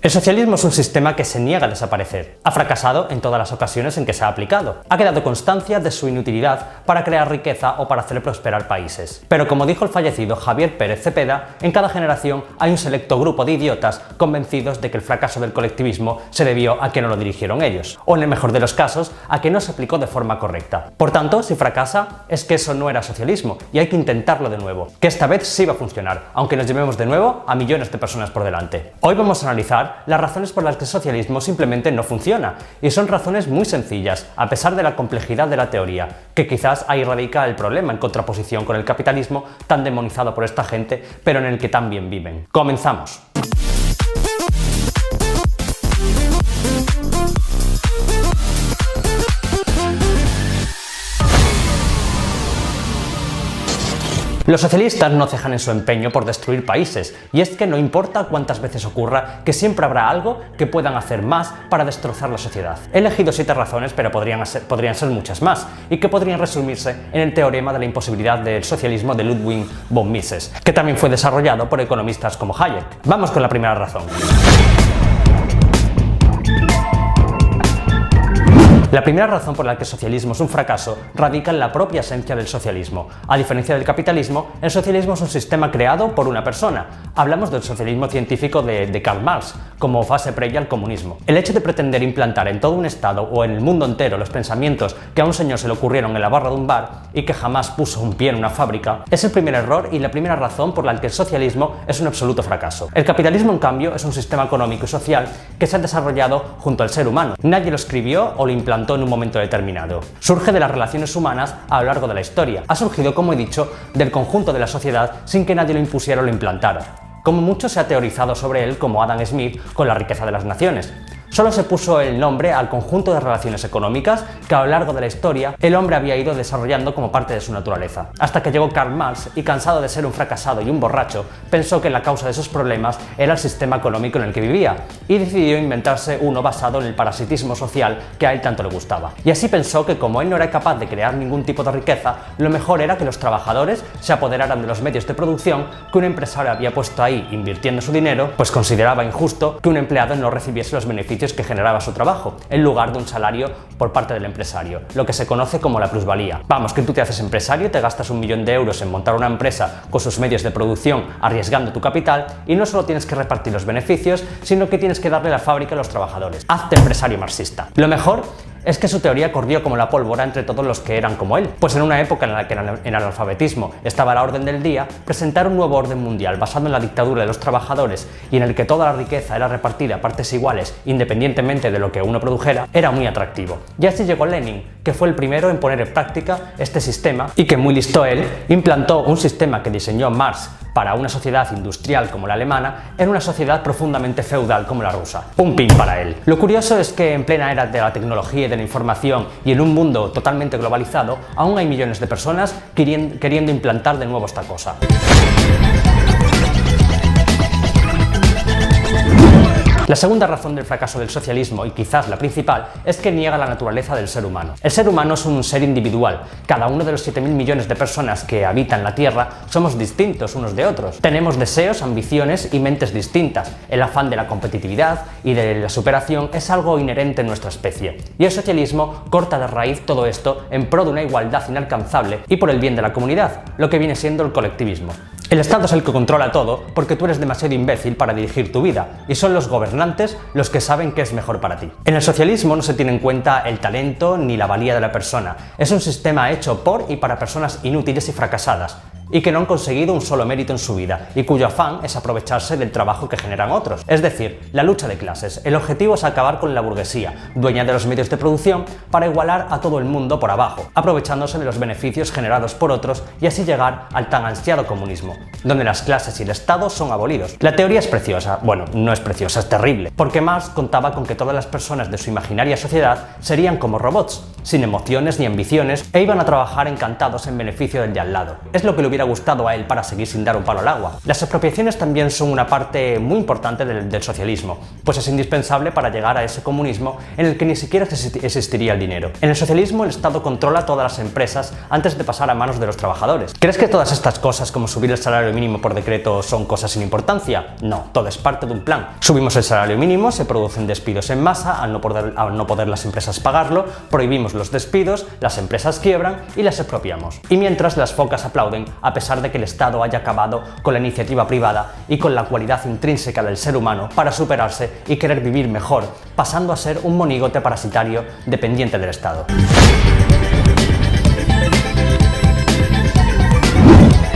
El socialismo es un sistema que se niega a desaparecer. Ha fracasado en todas las ocasiones en que se ha aplicado. Ha quedado constancia de su inutilidad para crear riqueza o para hacer prosperar países. Pero como dijo el fallecido Javier Pérez Cepeda, en cada generación hay un selecto grupo de idiotas convencidos de que el fracaso del colectivismo se debió a que no lo dirigieron ellos, o en el mejor de los casos, a que no se aplicó de forma correcta. Por tanto, si fracasa, es que eso no era socialismo y hay que intentarlo de nuevo, que esta vez sí va a funcionar, aunque nos llevemos de nuevo a millones de personas por delante. Hoy vamos a analizar las razones por las que el socialismo simplemente no funciona, y son razones muy sencillas, a pesar de la complejidad de la teoría, que quizás ahí radica el problema en contraposición con el capitalismo tan demonizado por esta gente, pero en el que tan bien viven. ¡Comenzamos! Los socialistas no cejan en su empeño por destruir países, y es que no importa cuántas veces ocurra, que siempre habrá algo que puedan hacer más para destrozar la sociedad. He elegido 7 razones, pero podrían ser muchas más, y que podrían resumirse en el teorema de la imposibilidad del socialismo de Ludwig von Mises, que también fue desarrollado por economistas como Hayek. Vamos con la primera razón. La primera razón por la que el socialismo es un fracaso radica en la propia esencia del socialismo. A diferencia del capitalismo, el socialismo es un sistema creado por una persona. Hablamos del socialismo científico de Karl Marx, como fase previa al comunismo. El hecho de pretender implantar en todo un estado o en el mundo entero los pensamientos que a un señor se le ocurrieron en la barra de un bar y que jamás puso un pie en una fábrica, es el primer error y la primera razón por la que el socialismo es un absoluto fracaso. El capitalismo, en cambio, es un sistema económico y social que se ha desarrollado junto al ser humano. Nadie lo escribió o lo implantó en un momento determinado. Surge de las relaciones humanas a lo largo de la historia. Ha surgido, como he dicho, del conjunto de la sociedad sin que nadie lo impusiera o lo implantara. Como mucho se ha teorizado sobre él como Adam Smith con la riqueza de las naciones. Solo se puso el nombre al conjunto de relaciones económicas que a lo largo de la historia el hombre había ido desarrollando como parte de su naturaleza. Hasta que llegó Karl Marx y, cansado de ser un fracasado y un borracho, pensó que la causa de esos problemas era el sistema económico en el que vivía y decidió inventarse uno basado en el parasitismo social que a él tanto le gustaba. Y así pensó que como él no era capaz de crear ningún tipo de riqueza, lo mejor era que los trabajadores se apoderaran de los medios de producción que un empresario había puesto ahí invirtiendo su dinero, pues consideraba injusto que un empleado no recibiese los beneficios que generaba su trabajo, en lugar de un salario por parte del empresario, lo que se conoce como la plusvalía. Vamos, que tú te haces empresario, te gastas 1 millón de euros en montar una empresa con sus medios de producción, arriesgando tu capital, y no solo tienes que repartir los beneficios, sino que tienes que darle la fábrica a los trabajadores. Hazte empresario marxista. Lo mejor es que su teoría corrió como la pólvora entre todos los que eran como él, pues en una época en la que el analfabetismo estaba a la orden del día, presentar un nuevo orden mundial basado en la dictadura de los trabajadores y en el que toda la riqueza era repartida a partes iguales independientemente de lo que uno produjera, era muy atractivo. Y así llegó Lenin, que fue el primero en poner en práctica este sistema y que, muy listo él, implantó un sistema que diseñó Marx para una sociedad industrial como la alemana en una sociedad profundamente feudal como la rusa. Un pin para él. Lo curioso es que en plena era de la tecnología y de la información y en un mundo totalmente globalizado, aún hay millones de personas queriendo implantar de nuevo esta cosa. La segunda razón del fracaso del socialismo, y quizás la principal, es que niega la naturaleza del ser humano. El ser humano es un ser individual. Cada uno de los 7.000 millones de personas que habitan la Tierra somos distintos unos de otros. Tenemos deseos, ambiciones y mentes distintas. El afán de la competitividad y de la superación es algo inherente en nuestra especie. Y el socialismo corta de raíz todo esto en pro de una igualdad inalcanzable y por el bien de la comunidad, lo que viene siendo el colectivismo. El Estado es el que controla todo porque tú eres demasiado imbécil para dirigir tu vida, y son los gobernantes los que saben qué es mejor para ti. En el socialismo no se tiene en cuenta el talento ni la valía de la persona. Es un sistema hecho por y para personas inútiles y fracasadas, y que no han conseguido un solo mérito en su vida, y cuyo afán es aprovecharse del trabajo que generan otros. Es decir, la lucha de clases. El objetivo es acabar con la burguesía, dueña de los medios de producción, para igualar a todo el mundo por abajo, aprovechándose de los beneficios generados por otros y así llegar al tan ansiado comunismo, donde las clases y el Estado son abolidos. La teoría es preciosa. Bueno, no es preciosa, es terrible, porque Marx contaba con que todas las personas de su imaginaria sociedad serían como robots, sin emociones ni ambiciones, e iban a trabajar encantados en beneficio del de al lado. Es lo que le hubiera gustado a él para seguir sin dar un palo al agua. Las expropiaciones también son una parte muy importante del socialismo, pues es indispensable para llegar a ese comunismo en el que ni siquiera existiría el dinero. En el socialismo el Estado controla todas las empresas antes de pasar a manos de los trabajadores. ¿Crees que todas estas cosas como subir el salario mínimo por decreto son cosas sin importancia? No, todo es parte de un plan. Subimos el salario mínimo, se producen despidos en masa, al no poder las empresas pagarlo, prohibimos los despidos, las empresas quiebran y las expropiamos. Y mientras las focas aplauden a pesar de que el Estado haya acabado con la iniciativa privada y con la cualidad intrínseca del ser humano para superarse y querer vivir mejor, pasando a ser un monigote parasitario dependiente del Estado.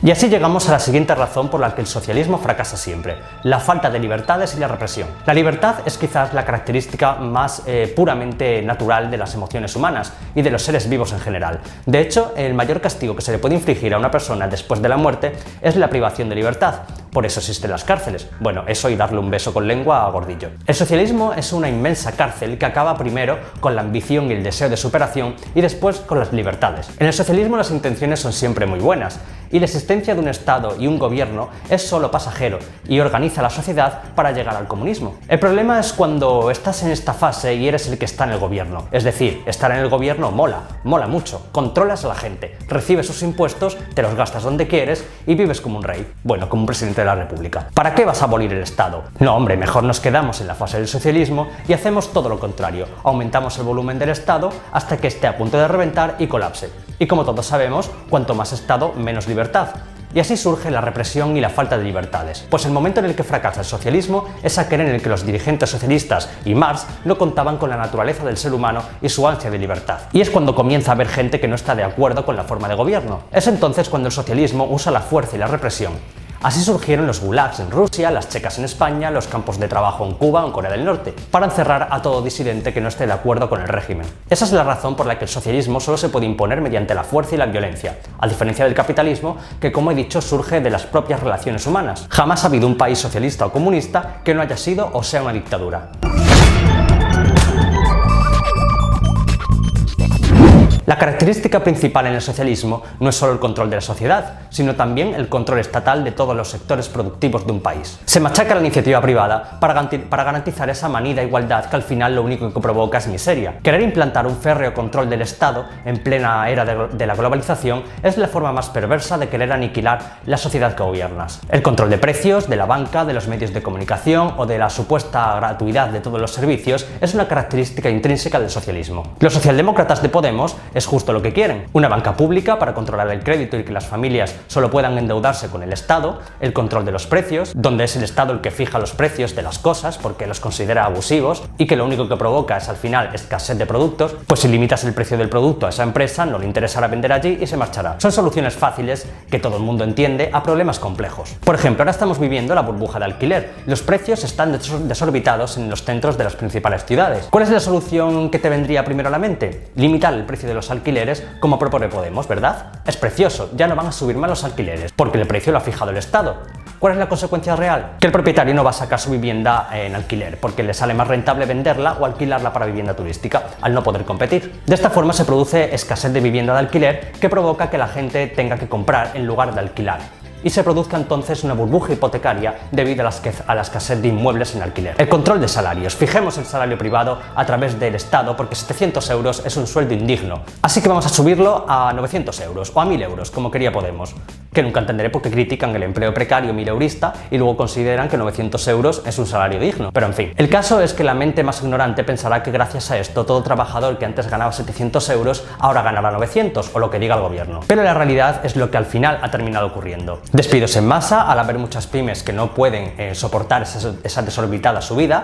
Y así llegamos a la siguiente razón por la que el socialismo fracasa siempre: la falta de libertades y la represión. La libertad es quizás la característica más puramente natural de las emociones humanas y de los seres vivos en general. De hecho, el mayor castigo que se le puede infligir a una persona después de la muerte es la privación de libertad. Por eso existen las cárceles. Bueno, eso y darle un beso con lengua a Gordillo. El socialismo es una inmensa cárcel que acaba primero con la ambición y el deseo de superación y después con las libertades. En el socialismo las intenciones son siempre muy buenas y la existencia de un Estado y un gobierno es solo pasajero y organiza la sociedad para llegar al comunismo. El problema es cuando estás en esta fase y eres el que está en el gobierno. Es decir, estar en el gobierno mola mucho, controlas a la gente, recibes sus impuestos, te los gastas donde quieres y vives como un rey. Bueno, como un presidente de la República. ¿Para qué vas a abolir el Estado? No, hombre, mejor nos quedamos en la fase del socialismo y hacemos todo lo contrario. Aumentamos el volumen del Estado hasta que esté a punto de reventar y colapse. Y como todos sabemos, cuanto más Estado, menos libertad. Y así surge la represión y la falta de libertades. Pues el momento en el que fracasa el socialismo es aquel en el que los dirigentes socialistas y Marx no contaban con la naturaleza del ser humano y su ansia de libertad. Y es cuando comienza a haber gente que no está de acuerdo con la forma de gobierno. Es entonces cuando el socialismo usa la fuerza y la represión. Así surgieron los gulags en Rusia, las checas en España, los campos de trabajo en Cuba o en Corea del Norte, para encerrar a todo disidente que no esté de acuerdo con el régimen. Esa es la razón por la que el socialismo solo se puede imponer mediante la fuerza y la violencia, a diferencia del capitalismo, que, como he dicho, surge de las propias relaciones humanas. Jamás ha habido un país socialista o comunista que no haya sido o sea una dictadura. La característica principal en el socialismo no es solo el control de la sociedad, sino también el control estatal de todos los sectores productivos de un país. Se machaca la iniciativa privada para garantizar esa manida igualdad que al final lo único que provoca es miseria. Querer implantar un férreo control del Estado en plena era de la globalización es la forma más perversa de querer aniquilar la sociedad que gobiernas. El control de precios, de la banca, de los medios de comunicación o de la supuesta gratuidad de todos los servicios es una característica intrínseca del socialismo. Los socialdemócratas de Podemos es justo lo que quieren: una banca pública para controlar el crédito y que las familias solo puedan endeudarse con el Estado, el control de los precios, donde es el Estado el que fija los precios de las cosas porque los considera abusivos y que lo único que provoca es al final escasez de productos, pues si limitas el precio del producto a esa empresa no le interesará vender allí y se marchará. Son soluciones fáciles que todo el mundo entiende a problemas complejos. Por ejemplo, ahora estamos viviendo la burbuja de alquiler. Los precios están desorbitados en los centros de las principales ciudades. ¿Cuál es la solución que te vendría primero a la mente? Limitar el precio de los alquileres como propone Podemos, ¿verdad? Es precioso, ya no van a subir más los alquileres porque el precio lo ha fijado el Estado. ¿Cuál es la consecuencia real? Que el propietario no va a sacar su vivienda en alquiler porque le sale más rentable venderla o alquilarla para vivienda turística, al no poder competir. De esta forma se produce escasez de vivienda de alquiler que provoca que la gente tenga que comprar en lugar de alquilar. Y se produzca entonces una burbuja hipotecaria debido a la escasez de inmuebles en alquiler. El control de salarios. Fijemos el salario privado a través del Estado porque 700 euros es un sueldo indigno. Así que vamos a subirlo a 900 euros o a 1000 euros, como quería Podemos. Que nunca entenderé por qué critican el empleo precario 1000eurista y luego consideran que 900 euros es un salario digno. Pero en fin, el caso es que la mente más ignorante pensará que gracias a esto todo trabajador que antes ganaba 700 euros ahora ganará 900 o lo que diga el gobierno. Pero la realidad es lo que al final ha terminado ocurriendo. Despidos en masa al haber muchas pymes que no pueden soportar esa desorbitada subida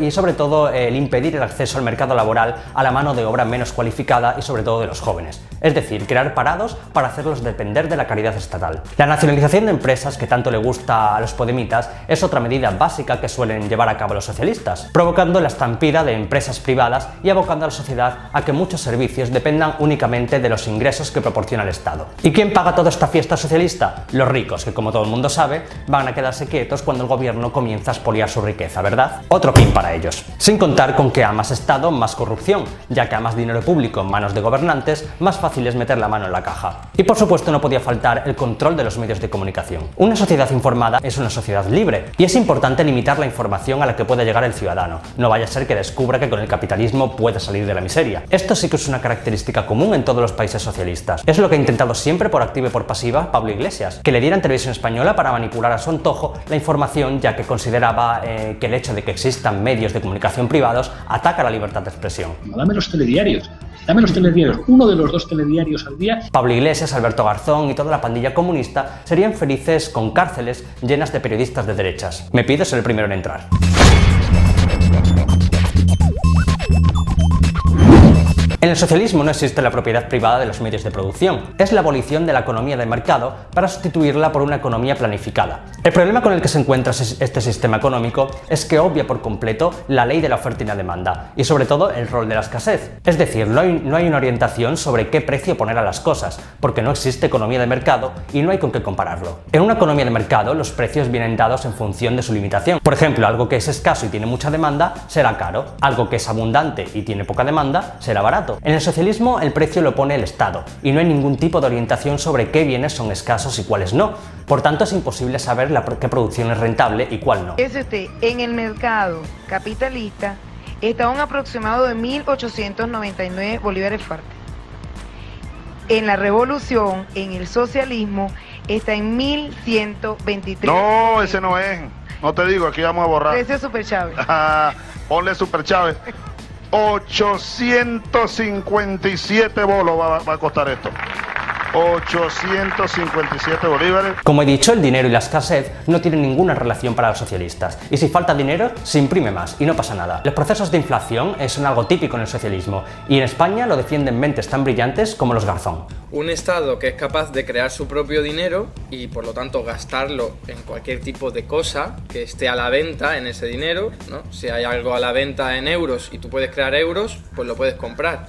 y sobre todo el impedir el acceso al mercado laboral a la mano de obra menos cualificada y sobre todo de los jóvenes. Es decir, crear parados para hacerlos depender de la caridad estatal. estatal. La nacionalización de empresas, que tanto le gusta a los podemitas, es otra medida básica que suelen llevar a cabo los socialistas, provocando la estampida de empresas privadas y abocando a la sociedad a que muchos servicios dependan únicamente de los ingresos que proporciona el Estado. ¿Y quién paga toda esta fiesta socialista? Los ricos, que como todo el mundo sabe, van a quedarse quietos cuando el gobierno comienza a expoliar su riqueza, ¿verdad? Otro pin para ellos. Sin contar con que a más Estado, más corrupción, ya que a más dinero público en manos de gobernantes, más fácil es meter la mano en la caja. Y por supuesto no podía faltar el control de los medios de comunicación. Una sociedad informada es una sociedad libre, y es importante limitar la información a la que puede llegar el ciudadano. No vaya a ser que descubra que con el capitalismo puede salir de la miseria. Esto sí que es una característica común en todos los países socialistas. Es lo que ha intentado siempre por activa y por pasiva Pablo Iglesias, que le diera en Televisión Española para manipular a su antojo la información, ya que consideraba que el hecho de que existan medios de comunicación privados ataca la libertad de expresión. Dame los telediarios. Dame los telediarios, uno de los 2 telediarios al día. Pablo Iglesias, Alberto Garzón y toda la pandilla comunista serían felices con cárceles llenas de periodistas de derechas. Me pido ser el primero en entrar. En el socialismo no existe la propiedad privada de los medios de producción. Es la abolición de la economía de mercado para sustituirla por una economía planificada. El problema con el que se encuentra este sistema económico es que obvia por completo la ley de la oferta y la demanda, y sobre todo el rol de la escasez. Es decir, no hay una orientación sobre qué precio poner a las cosas, porque no existe economía de mercado y no hay con qué compararlo. En una economía de mercado, los precios vienen dados en función de su limitación. Por ejemplo, algo que es escaso y tiene mucha demanda será caro, algo que es abundante y tiene poca demanda será barato. En el socialismo el precio lo pone el Estado y no hay ningún tipo de orientación sobre qué bienes son escasos y cuáles no. Por tanto, es imposible saber qué producción es rentable y cuál no. En el mercado capitalista está un aproximado de 1.899 bolívares fuertes. En la revolución, en el socialismo, está en 1.123. No, ese no es. No te digo, aquí vamos a borrar. Precio Super Chávez. Ponle Super Chávez. 857 bolos va a costar esto. 857 bolívares. Como he dicho, el dinero y la escasez no tienen ninguna relación para los socialistas. Y si falta dinero, se imprime más y no pasa nada. Los procesos de inflación son algo típico en el socialismo. Y en España lo defienden mentes tan brillantes como los Garzón. Un Estado que es capaz de crear su propio dinero y por lo tanto gastarlo en cualquier tipo de cosa que esté a la venta en ese dinero, ¿no? Si hay algo a la venta en euros y tú puedes crear euros, pues lo puedes comprar.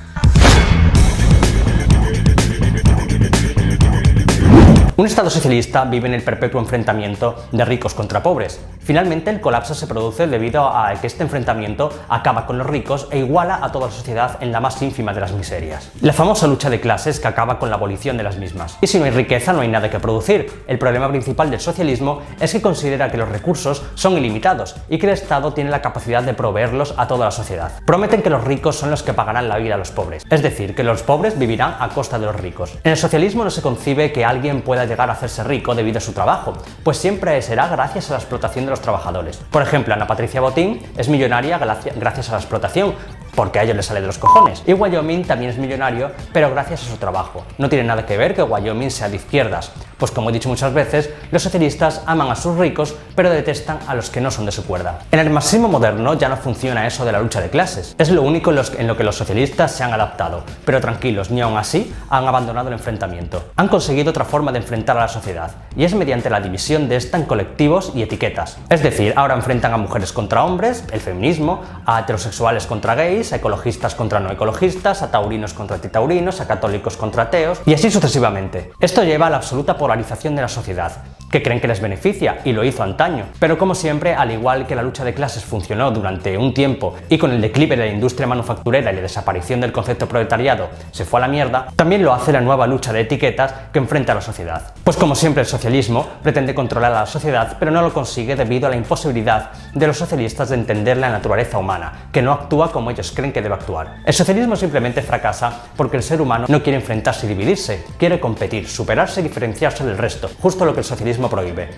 Un Estado socialista vive en el perpetuo enfrentamiento de ricos contra pobres. Finalmente, el colapso se produce debido a que este enfrentamiento acaba con los ricos e iguala a toda la sociedad en la más ínfima de las miserias. La famosa lucha de clases que acaba con la abolición de las mismas. Y si no hay riqueza, no hay nada que producir. El problema principal del socialismo es que considera que los recursos son ilimitados y que el Estado tiene la capacidad de proveerlos a toda la sociedad. Prometen que los ricos son los que pagarán la vida a los pobres, es decir, que los pobres vivirán a costa de los ricos. En el socialismo no se concibe que alguien pueda llegar a hacerse rico debido a su trabajo, pues siempre será gracias a la explotación de los trabajadores. Por ejemplo, Ana Patricia Botín es millonaria gracias a la explotación, porque a ellos les sale de los cojones. Y Wyoming también es millonario, pero gracias a su trabajo. No tiene nada que ver que Wyoming sea de izquierdas, pues como he dicho muchas veces, los socialistas aman a sus ricos, pero detestan a los que no son de su cuerda. En el marxismo moderno ya no funciona eso de la lucha de clases. Es lo único en lo que los socialistas se han adaptado, pero tranquilos, ni aún así han abandonado el enfrentamiento. Han conseguido otra forma de enfrentar a la sociedad, y es mediante la división de esta en colectivos y etiquetas. Es decir, ahora enfrentan a mujeres contra hombres, el feminismo, a heterosexuales contra gays, a ecologistas contra no ecologistas, a taurinos contra antitaurinos, a católicos contra ateos, y así sucesivamente. Esto lleva a la absoluta polarización de la sociedad, que creen que les beneficia, y lo hizo antaño. Pero como siempre, al igual que la lucha de clases funcionó durante un tiempo y con el declive de la industria manufacturera y la desaparición del concepto proletariado se fue a la mierda, también lo hace la nueva lucha de etiquetas que enfrenta a la sociedad. Pues como siempre, el socialismo pretende controlar a la sociedad, pero no lo consigue debido a la imposibilidad de los socialistas de entender la naturaleza humana, que no actúa como ellos creen que debe actuar. El socialismo simplemente fracasa porque el ser humano no quiere enfrentarse y dividirse, quiere competir, superarse y diferenciarse del resto, justo lo que el socialismo prohíbe.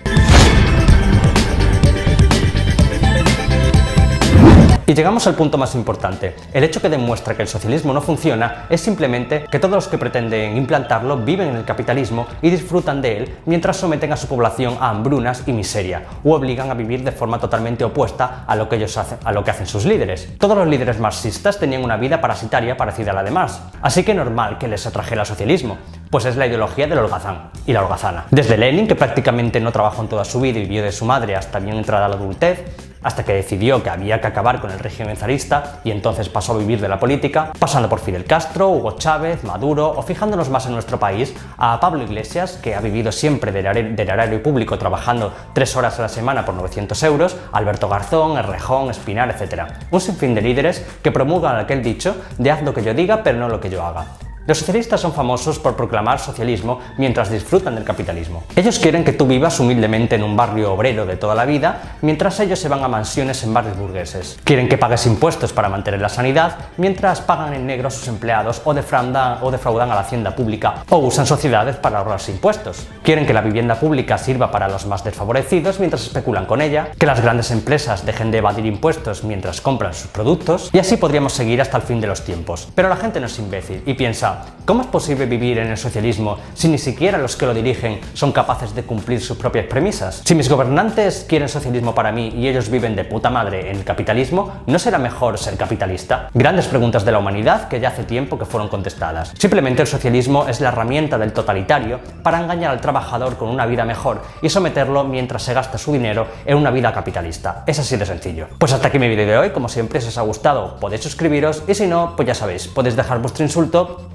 Y llegamos al punto más importante. El hecho que demuestra que el socialismo no funciona es simplemente que todos los que pretenden implantarlo viven en el capitalismo y disfrutan de él mientras someten a su población a hambrunas y miseria, u obligan a vivir de forma totalmente opuesta a lo que ellos hacen, a lo que hacen sus líderes. Todos los líderes marxistas tenían una vida parasitaria parecida a la de Marx, así que normal que les atrajera el socialismo, pues es la ideología del holgazán y la holgazana. Desde Lenin, que prácticamente no trabajó en toda su vida y vivió de su madre hasta bien entrada la adultez, hasta que decidió que había que acabar con el régimen zarista y entonces pasó a vivir de la política, pasando por Fidel Castro, Hugo Chávez, Maduro, o fijándonos más en nuestro país, a Pablo Iglesias, que ha vivido siempre del erario público trabajando 3 horas a la semana por 900 euros, Alberto Garzón, Errejón, Espinar, etc. Un sinfín de líderes que promulgan aquel dicho de haz lo que yo diga pero no lo que yo haga. Los socialistas son famosos por proclamar socialismo mientras disfrutan del capitalismo. Ellos quieren que tú vivas humildemente en un barrio obrero de toda la vida, mientras ellos se van a mansiones en barrios burgueses. Quieren que pagues impuestos para mantener la sanidad, mientras pagan en negro a sus empleados o defraudan a la hacienda pública o usan sociedades para ahorrarse impuestos. Quieren que la vivienda pública sirva para los más desfavorecidos mientras especulan con ella, que las grandes empresas dejen de evadir impuestos mientras compran sus productos, y así podríamos seguir hasta el fin de los tiempos. Pero la gente no es imbécil y piensa: ¿cómo es posible vivir en el socialismo si ni siquiera los que lo dirigen son capaces de cumplir sus propias premisas? Si mis gobernantes quieren socialismo para mí y ellos viven de puta madre en el capitalismo, ¿no será mejor ser capitalista? Grandes preguntas de la humanidad que ya hace tiempo que fueron contestadas. Simplemente el socialismo es la herramienta del totalitario para engañar al trabajador con una vida mejor y someterlo mientras se gasta su dinero en una vida capitalista. Es así de sencillo. Pues hasta aquí mi vídeo de hoy. Como siempre, si os ha gustado podéis suscribiros y si no, pues ya sabéis, podéis dejar vuestro insulto